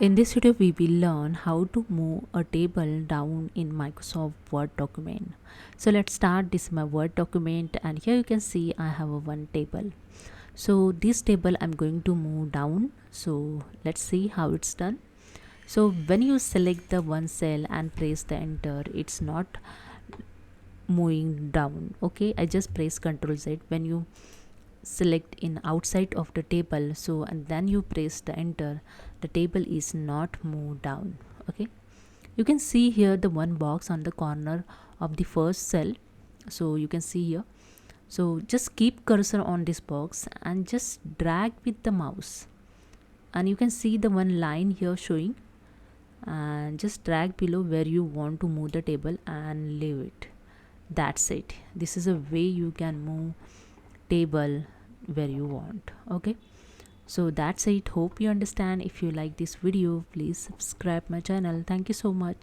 In this video, we will learn how to move a table down in Microsoft Word document. So let's start. This is my Word document, and here you can see I have a one table. So this table I'm going to move down. So let's see how it's done. So when you select the one cell and press the enter, it's not moving down. Okay, I just press Ctrl Z. When you select in outside of the table, so and then you press the enter, the table is not moved down. Okay, you can see here the one box on the corner of the first cell. So you can see here, so just keep cursor on this box and just drag with the mouse, and you can see the one line here showing, and just drag below where you want to move the table and leave it. That's it. This is a way you can move table where you want. Okay, so that's it. Hope you understand. If you like this video, please subscribe my channel. Thank you so much.